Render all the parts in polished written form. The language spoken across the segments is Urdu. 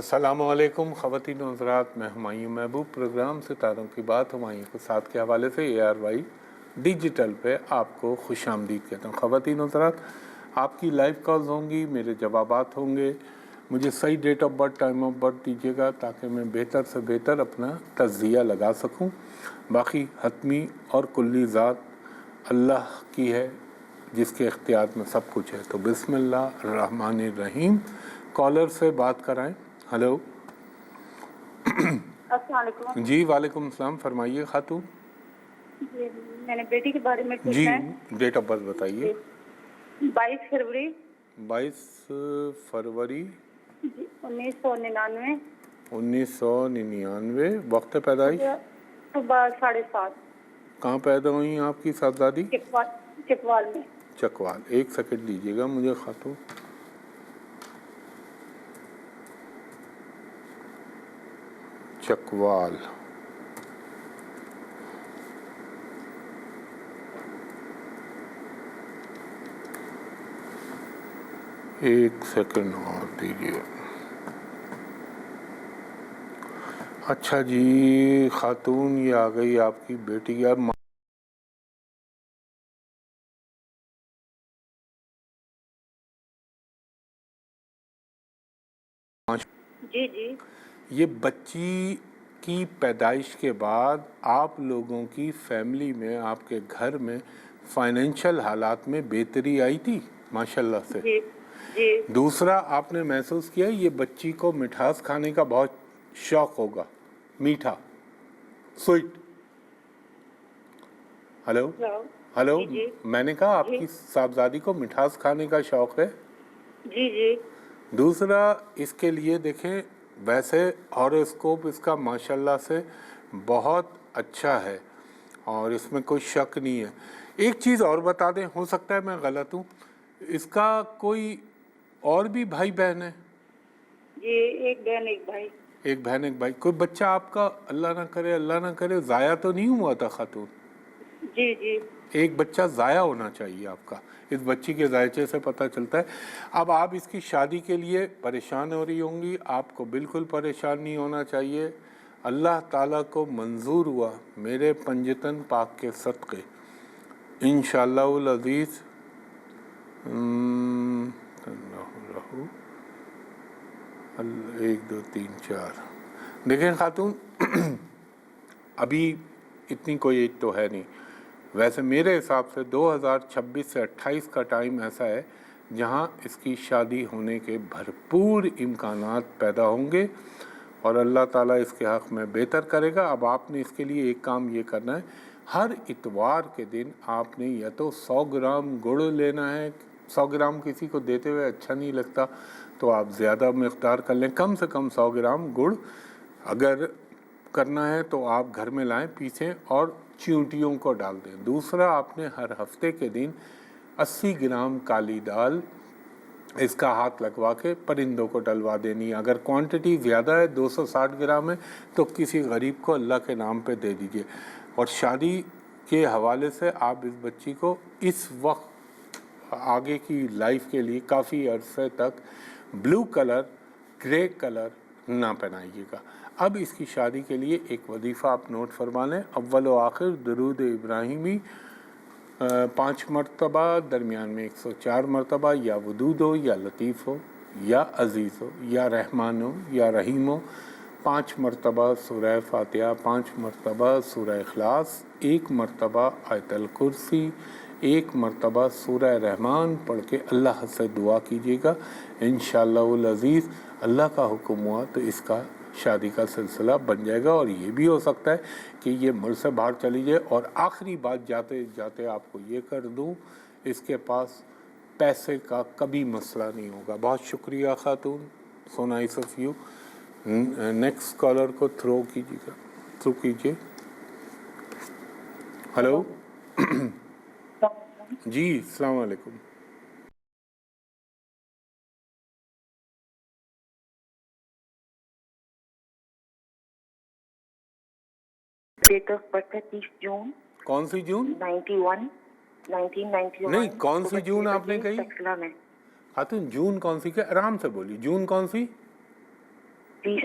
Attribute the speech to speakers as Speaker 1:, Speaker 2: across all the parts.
Speaker 1: السلام علیکم خواتین و حضرات، میں ہمایوں محبوب پروگرام ستاروں کی بات ہمایوں کے ساتھ کے حوالے سے ARY ڈیجیٹل پہ آپ کو خوش آمدید کہتا ہوں۔ خواتین و حضرات، آپ کی لائیو کالز ہوں گی، میرے جوابات ہوں گے، مجھے صحیح date of birth time of birth دیجیے گا تاکہ میں بہتر سے بہتر اپنا تجزیہ لگا سکوں۔ باقی حتمی اور کلی ذات اللہ کی ہے جس کے اختیار میں سب کچھ ہے۔ تو بسم اللہ الرحمن الرحیم، کالر سے بات کرائیں۔ ہلو،
Speaker 2: السلام علیکم۔
Speaker 1: جی وعلیکم السلام، فرمائیے خاتون۔
Speaker 2: جی میں نے بیٹی کے بارے میں
Speaker 1: جی
Speaker 2: پوچھنا ہے۔
Speaker 1: ڈیٹ آف برتھ بتائیے۔
Speaker 2: 22 فروری
Speaker 1: 22 فروری
Speaker 2: 1999،
Speaker 1: 1999۔ وقت پیدائش؟
Speaker 2: صبح 7:30۔
Speaker 1: کہاں پیدا ہوئی ہیں آپ کی صاحبزادی؟
Speaker 2: چکوال میں۔
Speaker 1: چکوال۔ ایک سیکنڈ دیجیے گا مجھے خاتون۔ چکوال، ایک سیکنڈ اور دیجیے۔ اچھا جی خاتون، یہ آ گئی آپ کی بیٹی۔ یار
Speaker 2: جی جی،
Speaker 1: یہ بچی کی پیدائش کے بعد آپ لوگوں کی فیملی میں، آپ کے گھر میں فائنینشیل حالات میں بہتری آئی تھی ماشاءاللہ سے؟
Speaker 2: جی جی۔
Speaker 1: دوسرا، آپ نے محسوس کیا یہ بچی کو مٹھاس کھانے کا بہت شوق ہوگا، میٹھا، سویٹ؟ ہلو ہلو،
Speaker 2: جی جی
Speaker 1: میں نے کہا آپ کی صاحبزادی کو مٹھاس کھانے کا شوق ہے؟
Speaker 2: جی جی
Speaker 1: دوسرا، اس کے لیے دیکھیں ویسے ہاروسکوپ اس کا ماشاءاللہ سے بہت اچھا ہے اور اس میں کوئی شک نہیں ہے۔ ایک چیز اور بتا دیں، ہو سکتا ہے میں غلط ہوں، اس کا کوئی اور بھی بھائی بہن ہے؟
Speaker 2: جی، ایک بہن ایک بھائی۔
Speaker 1: ایک بہن ایک بھائی۔ کوئی بچہ آپ کا اللہ نہ کرے ضائع تو نہیں ہوا تھا خاتون؟
Speaker 2: جی جی
Speaker 1: ایک بچہ ضائع ہونا چاہیے آپ کا، اس بچی کے ذائچے سے پتہ چلتا ہے۔ اب آپ اس کی شادی کے لیے پریشان ہو رہی ہوں گی، آپ کو بالکل پریشان نہیں ہونا چاہیے۔ اللہ تعالیٰ کو منظور ہوا میرے پنجتن پاک کے صدقے، انشاءاللہ العزیز۔ 1 2 3 4 دیکھیں خاتون، ابھی اتنی کوئی ایج تو ہے نہیں، ویسے میرے حساب سے 2026 سے 28 کا ٹائم ایسا ہے جہاں اس کی شادی ہونے کے بھرپور امکانات پیدا ہوں گے اور اللہ تعالیٰ اس کے حق میں بہتر کرے گا۔ اب آپ نے اس کے لیے ایک کام یہ کرنا ہے، ہر اتوار کے دن آپ نے یا تو 100 گرام گڑ لینا ہے۔ 100 گرام کسی کو دیتے ہوئے اچھا نہیں لگتا تو آپ زیادہ مقدار کر لیں، کم سے کم 100 گرام گڑ اگر کرنا ہے تو آپ گھر میں لائیں، پیسیں اور چیونٹیوں کو ڈال دیں۔ دوسرا، آپ نے ہر ہفتے کے دن 80 گرام کالی دال اس کا ہاتھ لگوا کے پرندوں کو ڈلوا دینی ہے۔ اگر کوانٹٹی زیادہ ہے، 260 گرام ہے، تو کسی غریب کو اللہ کے نام پہ دے دیجئے۔ اور شادی کے حوالے سے آپ اس بچی کو اس وقت آگے کی لائف کے لیے کافی عرصے تک بلو کلر، گرے کلر نہ پہنائیے گا۔ اب اس کی شادی کے لیے ایک وظیفہ آپ نوٹ فرما لیں، اول و آخر درود ابراہیمی 5 مرتبہ، درمیان میں 104 مرتبہ، یا ودود ہو یا لطیف ہو یا عزیز ہو یا رحمان ہو یا رحیم ہو، 5 مرتبہ سورہ فاتحہ، 5 مرتبہ سورہ اخلاص، 1 مرتبہ آیت الکرسی، 1 مرتبہ سورہ رحمان پڑھ کے اللہ سے دعا کیجیے گا۔ انشاءاللہ العزیز اللہ کا حکم ہوا تو اس کا شادی کا سلسلہ بن جائے گا، اور یہ بھی ہو سکتا ہے کہ یہ ملک سے باہر چلی جائے۔ اور آخری بات جاتے جاتے آپ کو یہ کر دوں، اس کے پاس پیسے کا کبھی مسئلہ نہیں ہوگا۔ بہت شکریہ خاتون، so nice of you. Next caller کو تھرو کیجیے۔ ہلو جی السلام علیکم۔
Speaker 2: ڈیٹ آف برتھ ہے 30 جون۔
Speaker 1: کون سی جون؟
Speaker 2: 1991۔
Speaker 1: نہیں، کون سی جون آپ نے کہی خاتون؟ جون کون سی؟ کہ آرام سے بولی، جون کون سی؟
Speaker 2: 20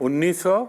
Speaker 1: 1900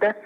Speaker 2: 10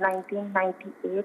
Speaker 2: 1998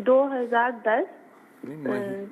Speaker 3: 2010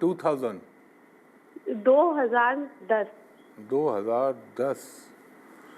Speaker 1: 2000
Speaker 3: 2010
Speaker 1: 2010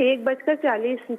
Speaker 3: 1:40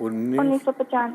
Speaker 4: 1995।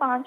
Speaker 4: 5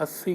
Speaker 1: 80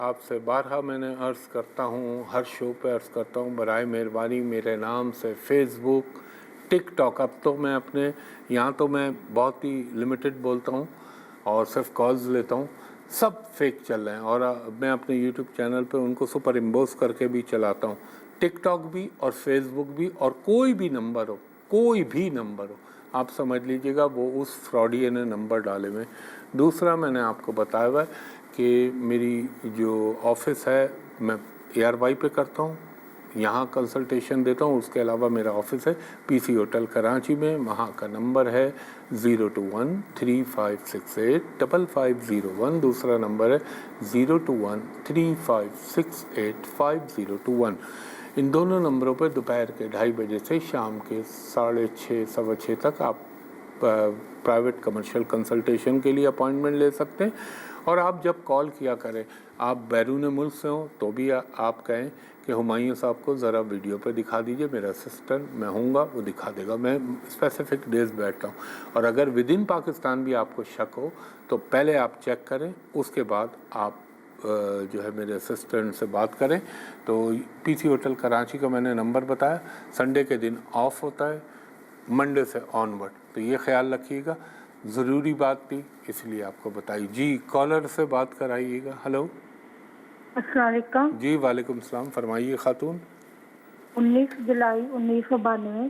Speaker 1: آپ سے بارہا میں نے عرض کرتا ہوں، ہر شو پہ عرض کرتا ہوں، برائے مہربانی میرے نام سے فیس بک، ٹک ٹاک، اب تو میں اپنے یہاں تو میں بہت ہی لمیٹڈ بولتا ہوں اور صرف کالز لیتا ہوں، سب فیک چل رہے ہیں اور میں اپنے یوٹیوب چینل پہ ان کو سپر امبوز کر کے بھی چلاتا ہوں. ٹک ٹاک بھی اور فیس بک بھی، اور کوئی بھی نمبر ہو، کوئی بھی نمبر ہو، آپ سمجھ لیجئے گا وہ اس فراڈی نے نمبر ڈالے ہوئے. دوسرا میں نے آپ کو بتایا ہوا ہے کہ میری جو آفس ہے میں اے آر وائی پہ کرتا ہوں، یہاں کنسلٹیشن دیتا ہوں. اس کے علاوہ میرا آفس ہے پی سی ہوٹل کراچی میں، وہاں کا نمبر ہے 021-3568-5501. دوسرا نمبر ہے 021-3568-5021. ان دونوں نمبروں پہ دوپہر کے 2:30 بجے سے شام کے 6:30 سوا 6 تک آپ پرائیویٹ کمرشل کنسلٹیشن کے لیے اپوائنٹمنٹ لے سکتے ہیں. اور آپ جب کال کیا کریں، آپ بیرون ملک سے ہوں تو بھی آپ کہیں کہ ہمایوں صاحب کو ذرا ویڈیو پہ دکھا دیجئے، میرا اسسٹنٹ میں ہوں گا وہ دکھا دے گا. میں اسپیسیفک ڈیز بیٹھتا ہوں. اور اگر ود ان پاکستان بھی آپ کو شک ہو تو پہلے آپ چیک کریں، اس کے بعد آپ جو ہے میرے اسسٹنٹ سے بات کریں. تو پی سی ہوٹل کراچی کا میں نے نمبر بتایا. سنڈے کے دن آف ہوتا ہے، منڈے سے آن ورڈ، تو یہ خیال رکھیے گا. ضروری بات تھی اس لیے آپ کو بتائی. جی کالر سے بات کرائیے گا. ہلو،
Speaker 5: السلام علیکم.
Speaker 1: جی وعلیکم السلام، فرمائیے خاتون.
Speaker 5: 19 جولائی 1992.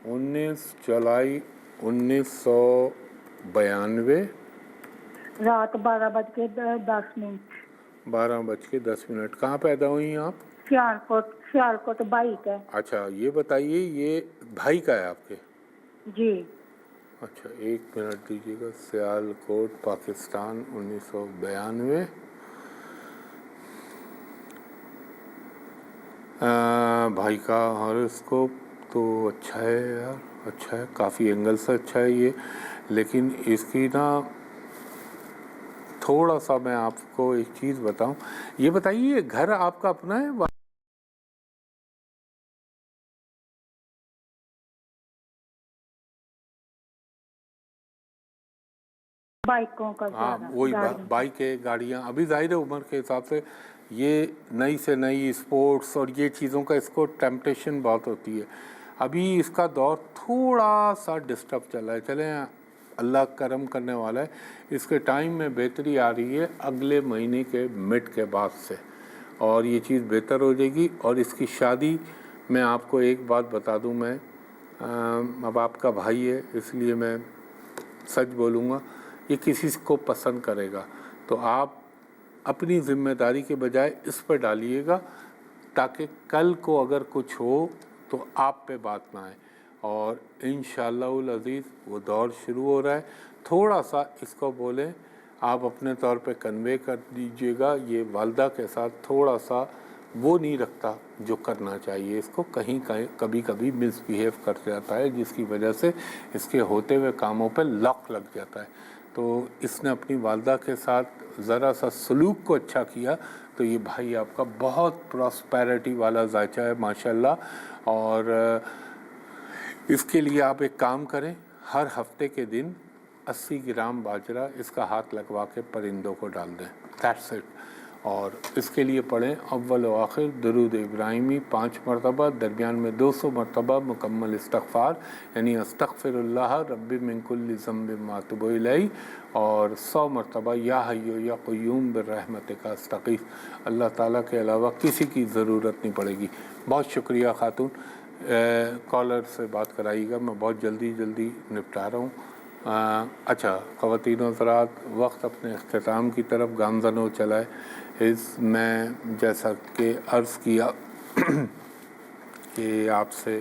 Speaker 1: 19 جولائی 1992.
Speaker 5: رات 12:10.
Speaker 1: 12:10. کہاں پیدا ہوئی ہیں آپ؟
Speaker 5: سیالکوٹ بھائی کا.
Speaker 1: اچھا یہ بتائیے، یہ بھائی کا ہے آپ کے؟
Speaker 5: جی.
Speaker 1: اچھا 1 منٹ دیجیے گا. سیالکوٹ پاکستان 1992. بھائی کا ہاروسکوپ تو اچھا ہے یار، اچھا ہے، کافی اینگل سے اچھا ہے یہ. لیکن اس کی نا تھوڑا سا میں آپ کو ایک چیز بتاؤں. یہ بتائیے یہ گھر آپ کا اپنا ہے؟
Speaker 5: بائکوں کا
Speaker 1: ہاں وہی بائک ہے، گاڑیاں. ابھی ظاہر ہے عمر کے حساب سے یہ نئی سے نئی اسپورٹس اور یہ چیزوں کا اس کو ٹیمپٹیشن بہت ہوتی ہے. ابھی اس کا دور تھوڑا سا ڈسٹرب چل رہا ہے. چلیں اللہ کرم کرنے والا ہے، اس کے ٹائم میں بہتری آ رہی ہے اگلے مہینے کے مڈ کے بعد سے، اور یہ چیز بہتر ہو جائے گی. اور اس کی شادی میں آپ کو ایک بات بتا دوں، میں اب آپ کا بھائی ہے اس لیے میں سچ بولوں گا، یہ کسی کو پسند کرے گا تو آپ اپنی ذمہ داری کے بجائے اس پہ ڈالیے گا تاکہ کل کو اگر کچھ ہو تو آپ پہ بات نہ آئے. اور انشاءاللہ العزیز وہ دور شروع ہو رہا ہے. تھوڑا سا اس کو بولیں، آپ اپنے طور پہ کنوے کر دیجیے گا. یہ والدہ کے ساتھ تھوڑا سا وہ نہیں رکھتا جو کرنا چاہیے، اس کو کہیں کبھی کبھی مس بیہیو کر جاتا ہے، جس کی وجہ سے اس کے ہوتے ہوئے کاموں پہ لاک لگ جاتا ہے. تو اس نے اپنی والدہ کے ساتھ ذرا سا سلوک کو اچھا کیا تو یہ بھائی آپ کا بہت پراسپیرٹی والا ذائچہ ہے ماشاءاللہ. اور اس کے لیے آپ ایک کام کریں، ہر ہفتے کے دن 80 گرام باجرہ اس کا ہاتھ لگوا کے پرندوں کو ڈال دیں. That's it. اور اس کے لیے پڑھیں اول و آخر درود ابراہیمی 5 مرتبہ، درمیان میں 200 مرتبہ مکمل استغفار، یعنی استغفر اللہ ربی من کل ذنب ما اتوب الیہ، اور 100 مرتبہ یا حی یا قیوم برحمتک استغیث. اللہ تعالیٰ کے علاوہ کسی کی ضرورت نہیں پڑے گی. بہت شکریہ خاتون. کالر سے بات کرائیے گا، میں بہت جلدی نپٹا رہا ہوں. اچھا خواتین و حضرات، وقت اپنے اختتام کی طرف گامزن ہو چلا ہے. میں جیسا کہ عرض کیا کہ آپ سے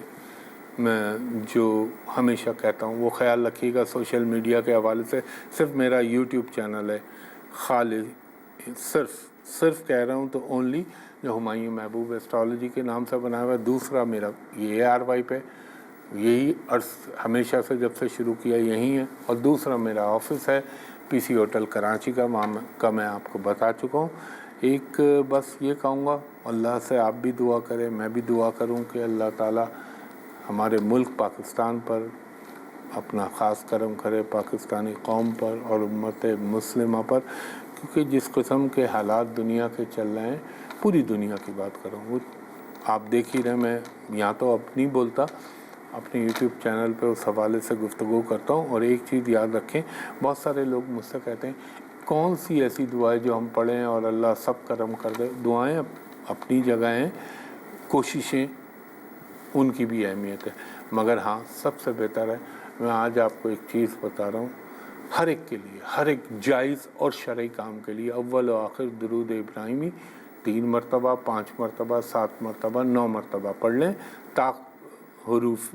Speaker 1: میں جو ہمیشہ کہتا ہوں وہ خیال رکھیے گا. سوشل میڈیا کے حوالے سے صرف میرا یوٹیوب چینل ہے خالی، صرف کہہ رہا ہوں تو اونلی، جو ہمایوں محبوب ایسٹرالوجی کے نام سے بنا ہوا ہے. دوسرا میرا یہ ARY پہ یہی عرض ہمیشہ سے جب سے شروع کیا یہی ہے. اور دوسرا میرا آفس ہے پی سی ہوٹل کراچی کا، وہاں کا میں آپ کو بتا چکا ہوں. ایک بس یہ کہوں گا، اللہ سے آپ بھی دعا کریں، میں بھی دعا کروں کہ اللہ تعالیٰ ہمارے ملک پاکستان پر اپنا خاص کرم کرے پاکستانی قوم پر اور امت مسلمہ پر، کیونکہ جس قسم کے حالات دنیا کے چل رہے ہیں، پوری دنیا کی بات کروں وہ آپ دیکھ ہی رہے، میں یہاں تو اب نہیں بولتا، اپنے یوٹیوب چینل پہ اس حوالے سے گفتگو کرتا ہوں۔ اور ایک چیز یاد رکھیں، بہت سارے لوگ مجھ سے کہتے ہیں کون سی ایسی دعائیں جو ہم پڑھیں اور اللہ سب کرم کر دے؟ دعائیں اپنی جگہ ہیں، کوششیں ان کی بھی اہمیت ہے، مگر ہاں سب سے بہتر ہے، میں آج آپ کو ایک چیز بتا رہا ہوں، ہر ایک کے لیے، ہر ایک جائز اور شرعی کام کے لیے اول و آخر درود ابراہیمی 3 مرتبہ، 5 مرتبہ، 7 مرتبہ، 9 مرتبہ پڑھ لیں حروف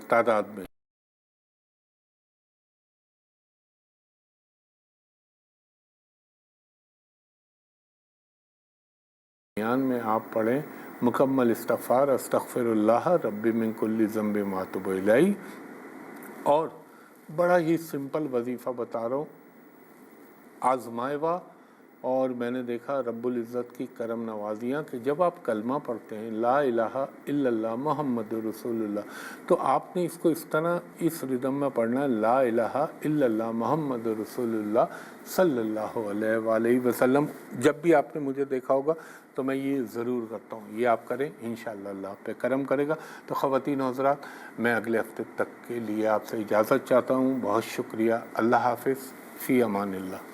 Speaker 1: تعداد میں۔ میں آپ پڑھیں مکمل استغفار، استغفر اللہ ربی من کل ذنب ما اتوب الیہ، اور بڑا ہی سمپل وظیفہ بتا رہا ہوں، آزمائے ہوا، اور میں نے دیکھا رب العزت کی کرم نوازیاں کہ جب آپ کلمہ پڑھتے ہیں لا الہ الا اللہ محمد رسول اللہ، تو آپ نے اس کو اس طرح اس ردم میں پڑھنا ہے، لا الہ الا اللہ محمد رسول اللہ صلی اللہ علیہ وآلہ وسلم۔ جب بھی آپ نے مجھے دیکھا ہوگا تو میں یہ ضرور کرتا ہوں، یہ آپ کریں، انشاءاللہ اللہ آپ پہ کرم کرے گا۔ تو خواتین و حضرات، میں اگلے ہفتے تک کے لیے آپ سے اجازت چاہتا ہوں، بہت شکریہ، اللہ حافظ، فی امان اللہ۔